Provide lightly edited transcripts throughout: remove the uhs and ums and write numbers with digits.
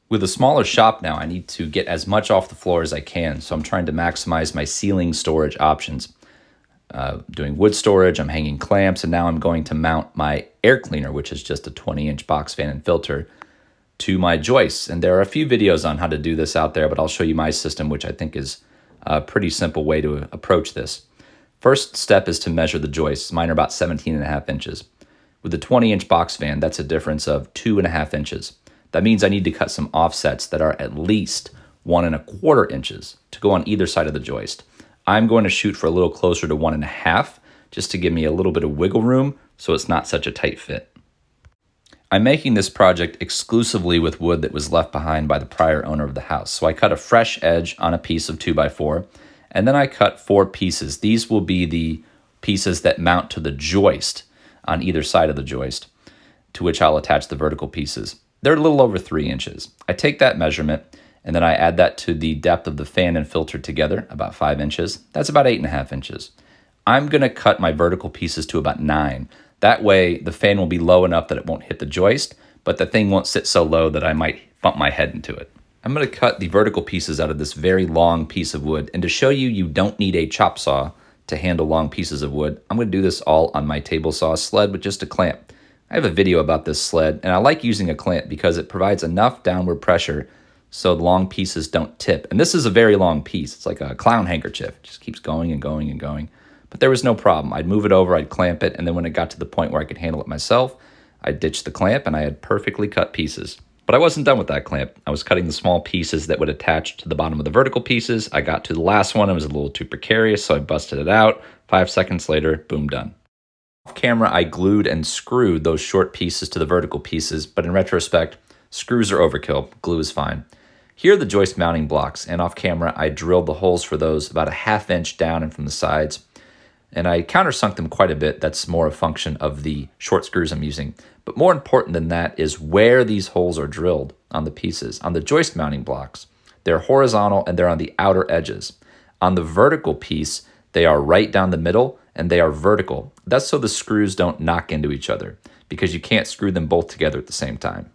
With a smaller shop now, I need to get as much off the floor as I can, so I'm trying to maximize my ceiling storage options. Doing wood storage, I'm hanging clamps, and now I'm going to mount my air cleaner, which is just a 20-inch box fan and filter, to my joists. And there are a few videos on how to do this out there, but I'll show you my system, which I think is a pretty simple way to approach this. First step is to measure the joists. Mine are about 17.5 inches. With a 20-inch box fan, that's a difference of 2.5 inches. That means I need to cut some offsets that are at least 1.25 inches to go on either side of the joist. I'm going to shoot for a little closer to 1.5 just to give me a little bit of wiggle room so it's not such a tight fit. I'm making this project exclusively with wood that was left behind by the prior owner of the house. So I cut a fresh edge on a piece of 2x4, and then I cut 4 pieces. These will be the pieces that mount to the joist on either side of the joist, to which I'll attach the vertical pieces. They're a little over 3 inches. I take that measurement, and then I add that to the depth of the fan and filter together, about 5 inches. That's about 8.5 inches. I'm going to cut my vertical pieces to about 9. That way, the fan will be low enough that it won't hit the joist, but the thing won't sit so low that I might bump my head into it. I'm going to cut the vertical pieces out of this very long piece of wood, and to show you you don't need a chop saw to handle long pieces of wood, I'm going to do this all on my table saw sled with just a clamp. I have a video about this sled, and I like using a clamp because it provides enough downward pressure so the long pieces don't tip. And this is a very long piece. It's like a clown handkerchief. It just keeps going and going and going. But there was no problem. I'd move it over, I'd clamp it, and then when it got to the point where I could handle it myself, I'd ditch the clamp, and I had perfectly cut pieces. But I wasn't done with that clamp. I was cutting the small pieces that would attach to the bottom of the vertical pieces. I got to the last one. It was a little too precarious, so I busted it out. 5 seconds later, boom, done. Off camera, I glued and screwed those short pieces to the vertical pieces, but in retrospect, screws are overkill. Glue is fine. Here are the joist mounting blocks, and off camera, I drilled the holes for those about a 1/2 inch down and from the sides. And I countersunk them quite a bit. That's more a function of the short screws I'm using. But more important than that is where these holes are drilled on the pieces. On the joist mounting blocks, they're horizontal and they're on the outer edges. On the vertical piece, they are right down the middle and they are vertical. That's so the screws don't knock into each other because you can't screw them both together at the same time.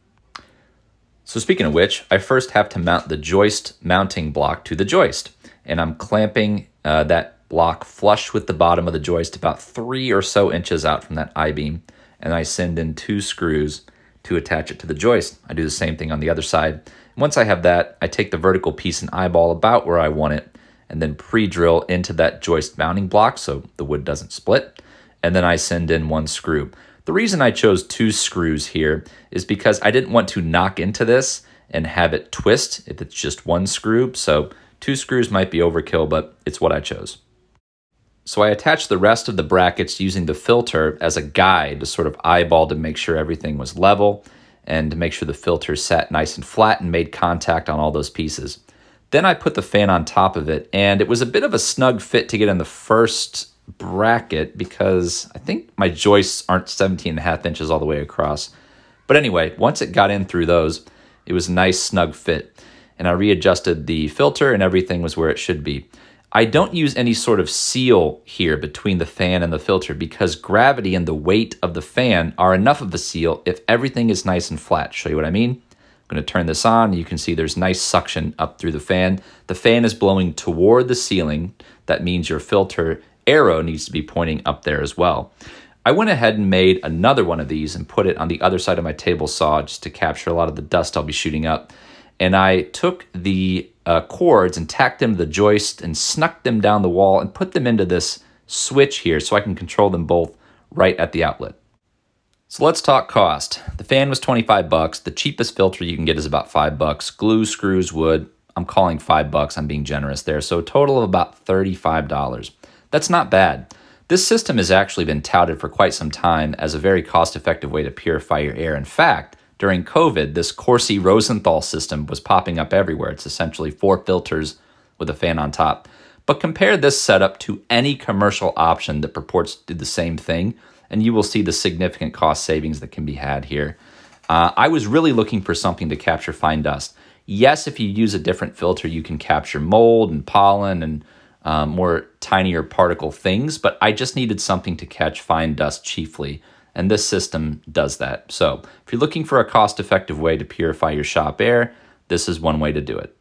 So speaking of which, I first have to mount the joist mounting block to the joist. And I'm clamping that block flush with the bottom of the joist about 3 or so inches out from that I-beam, and I send in 2 screws to attach it to the joist. I do the same thing on the other side. Once I have that, I take the vertical piece and eyeball about where I want it, and then pre-drill into that joist mounting block so the wood doesn't split, and then I send in 1 screw. The reason I chose 2 screws here is because I didn't want to knock into this and have it twist if it's just 1 screw, so 2 screws might be overkill, but it's what I chose. So I attached the rest of the brackets using the filter as a guide to sort of eyeball to make sure everything was level and to make sure the filter sat nice and flat and made contact on all those pieces. Then I put the fan on top of it, and it was a bit of a snug fit to get in the first bracket because I think my joists aren't 17.5 inches all the way across. But anyway, once it got in through those, it was a nice snug fit. And I readjusted the filter and everything was where it should be. I don't use any sort of seal here between the fan and the filter because gravity and the weight of the fan are enough of a seal if everything is nice and flat. Show you what I mean? I'm going to turn this on. You can see there's nice suction up through the fan. The fan is blowing toward the ceiling. That means your filter arrow needs to be pointing up there as well. I went ahead and made another one of these and put it on the other side of my table saw just to capture a lot of the dust I'll be shooting up. And I took the cords and tacked them to the joist and snuck them down the wall and put them into this switch here so I can control them both right at the outlet. So let's talk cost. The fan was 25 bucks. The cheapest filter you can get is about 5 bucks. Glue, screws, wood, I'm calling 5 bucks. I'm being generous there. So a total of about $35. That's not bad. This system has actually been touted for quite some time as a very cost-effective way to purify your air. In fact, during COVID, this Corsi Rosenthal system was popping up everywhere. It's essentially 4 filters with a fan on top. But compare this setup to any commercial option that purports to do the same thing, and you will see the significant cost savings that can be had here. I was really looking for something to capture fine dust. Yes, if you use a different filter, you can capture mold and pollen and more tinier particle things, but I just needed something to catch fine dust chiefly. And this system does that. So if you're looking for a cost-effective way to purify your shop air, this is one way to do it.